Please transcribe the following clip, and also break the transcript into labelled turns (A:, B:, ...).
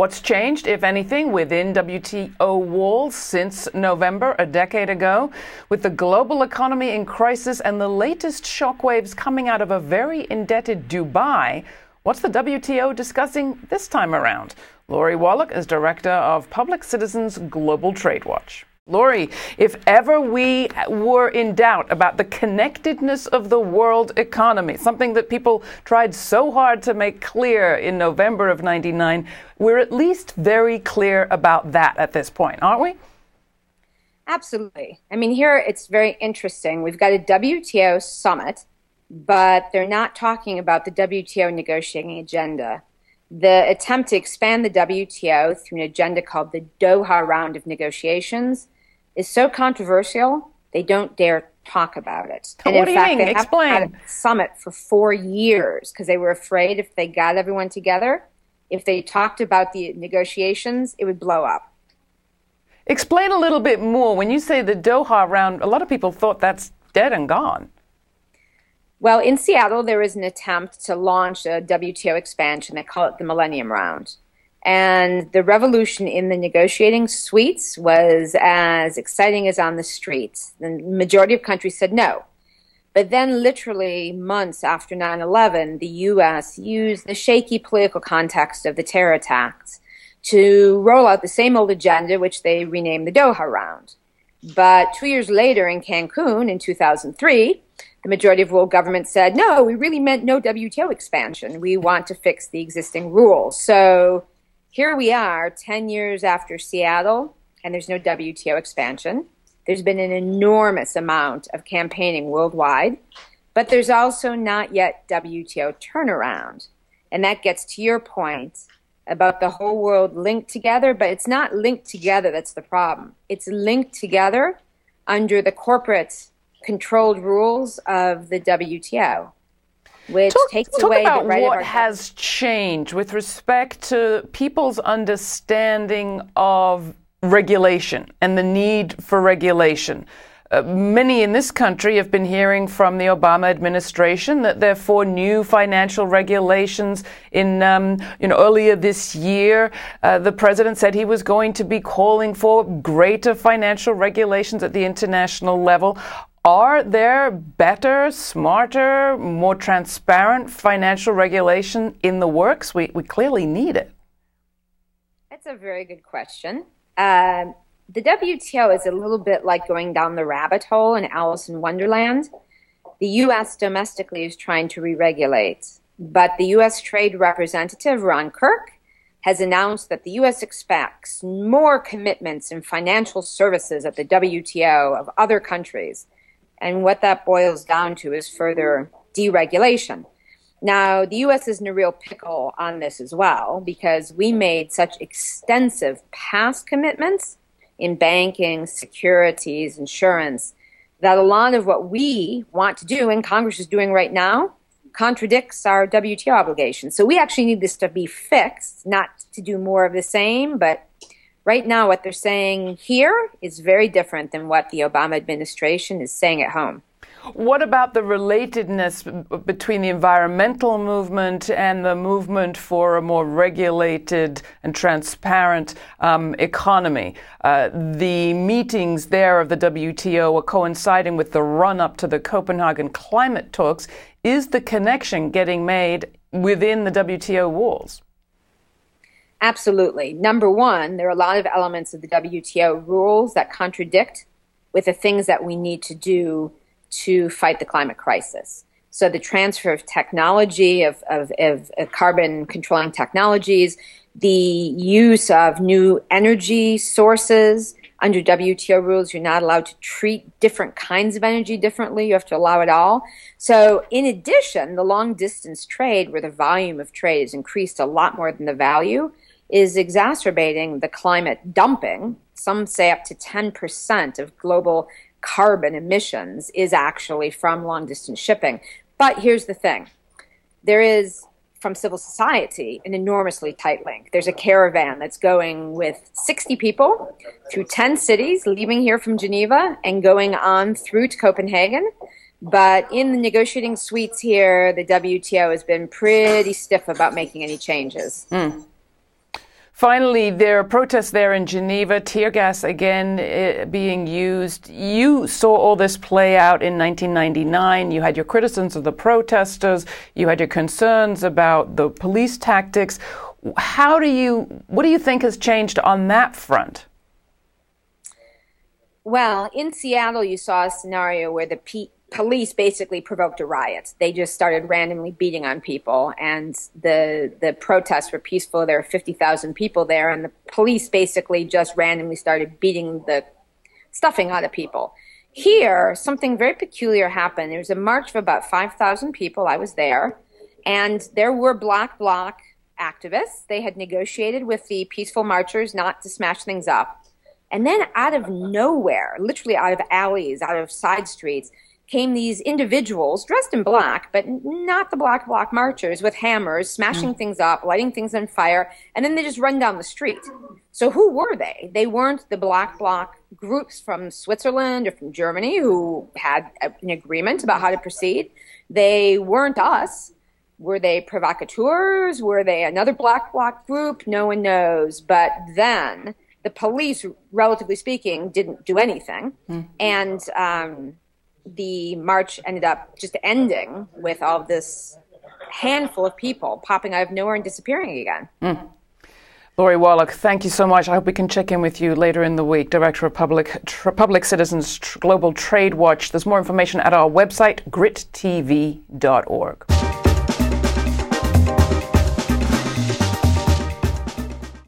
A: What's changed, if anything, within WTO walls since November, a decade ago, with the global economy in crisis and the latest shockwaves coming out of a very indebted Dubai? What's the WTO discussing this time around? Lori Wallach is director of Public Citizens Global Trade Watch. Lori, if ever we were in doubt about the connectedness of the world economy, something that people tried so hard to make clear in November of '99, we're at least very clear about that at this point, aren't we?
B: Absolutely. I mean, here it's very interesting. We've got a WTO summit, but they're not talking about the WTO negotiating agenda. The attempt to expand the WTO through an agenda called the Doha round of negotiations is so controversial, they don't dare talk about it.
A: And what do you mean? Explain.
B: They haven't had a summit for 4 years because they were afraid if they got everyone together, if they talked about the negotiations, it would blow up.
A: Explain a little bit more. When you say the Doha round, a lot of people thought that's dead and gone.
B: Well, in Seattle, there was an attempt to launch a WTO expansion. They call it the Millennium Round. And the revolution in the negotiating suites was as exciting as on the streets. The majority of countries said no. But then literally months after 9/11, the U.S. used the shaky political context of the terror attacks to roll out the same old agenda, which they renamed the Doha Round. But 2 years later in Cancun in 2003, the majority of world governments said, no, we really meant no WTO expansion. We want to fix the existing rules. So here we are 10 years after Seattle, and there's no WTO expansion. There's been an enormous amount of campaigning worldwide, but there's also not yet WTO turnaround. And that gets to your point about the whole world linked together, but it's not linked together that's the problem. It's linked together under the corporate controlled rules of the WTO, which takes away the right of our
A: Talk about what has changed with respect to people's understanding of regulation and the need for regulation. Many in this country have been hearing from the Obama administration that there are 4 new financial regulations. Earlier this year, the president said he was going to be calling for greater financial regulations at the international level. Are there better, smarter, more transparent financial regulation in the works? We clearly need it.
B: That's a very good question. The WTO is a little bit like going down the rabbit hole in Alice in Wonderland. The U.S. domestically is trying to re-regulate, but the U.S. Trade Representative, Ron Kirk, has announced that the U.S. expects more commitments in financial services at the WTO of other countries. And what that boils down to is further deregulation. Now, the U.S. is in a real pickle on this as well because we made such extensive past commitments in banking, securities, insurance, that a lot of what we want to do and Congress is doing right now contradicts our WTO obligations. So we actually need this to be fixed, not to do more of the same, but right now what they're saying here is very different than what the Obama administration is saying at home.
A: What about the relatedness between the environmental movement and the movement for a more regulated and transparent economy? The meetings there of the WTO are coinciding with the run-up to the Copenhagen climate talks. Is the connection getting made within the WTO walls?
B: Absolutely. Number one, there are a lot of elements of the WTO rules that contradict with the things that we need to do to fight the climate crisis. So the transfer of technology, of carbon controlling technologies, the use of new energy sources. Under WTO rules, you're not allowed to treat different kinds of energy differently. You have to allow it all. So in addition, the long distance trade, where the volume of trade has increased a lot more than the value, is exacerbating the climate dumping. Some say up to 10% of global carbon emissions is actually from long-distance shipping. But here's the thing. There is, from civil society, an enormously tight link. There's a caravan that's going with 60 people through 10 cities, leaving here from Geneva and going on through to Copenhagen. But in the negotiating suites here, the WTO has been pretty stiff about making any changes.
A: Finally, there are protests there in Geneva, tear gas again being used. You saw all this play out in 1999. You had your criticisms of the protesters. You had your concerns about the police tactics. What do you think has changed on that front?
B: Well, in Seattle, you saw a scenario where the police basically provoked a riot. They just started randomly beating on people, and the protests were peaceful. There were 50,000 people there, and the police basically just randomly started beating the stuffing out of people. Here, something very peculiar happened. There was a march of about 5,000 people. I was there, and there were Black Bloc activists. They had negotiated with the peaceful marchers not to smash things up. And then out of nowhere, literally out of alleys, out of side streets, came these individuals dressed in black, but not the Black Bloc marchers, with hammers, smashing things up, lighting things on fire, and then they just run down the street. So who were they? They weren't the Black Bloc groups from Switzerland or from Germany who had an agreement about how to proceed. They weren't us. Were they provocateurs? Were they another Black Bloc group? No one knows. But then the police, relatively speaking, didn't do anything. And the march ended up just ending with all this handful of people popping out of nowhere and disappearing again.
A: Lori Wallach, thank you so much. I hope we can check in with you later in the week. Director of Public Citizens Global Trade Watch. There's more information at our website, GRITtv.org.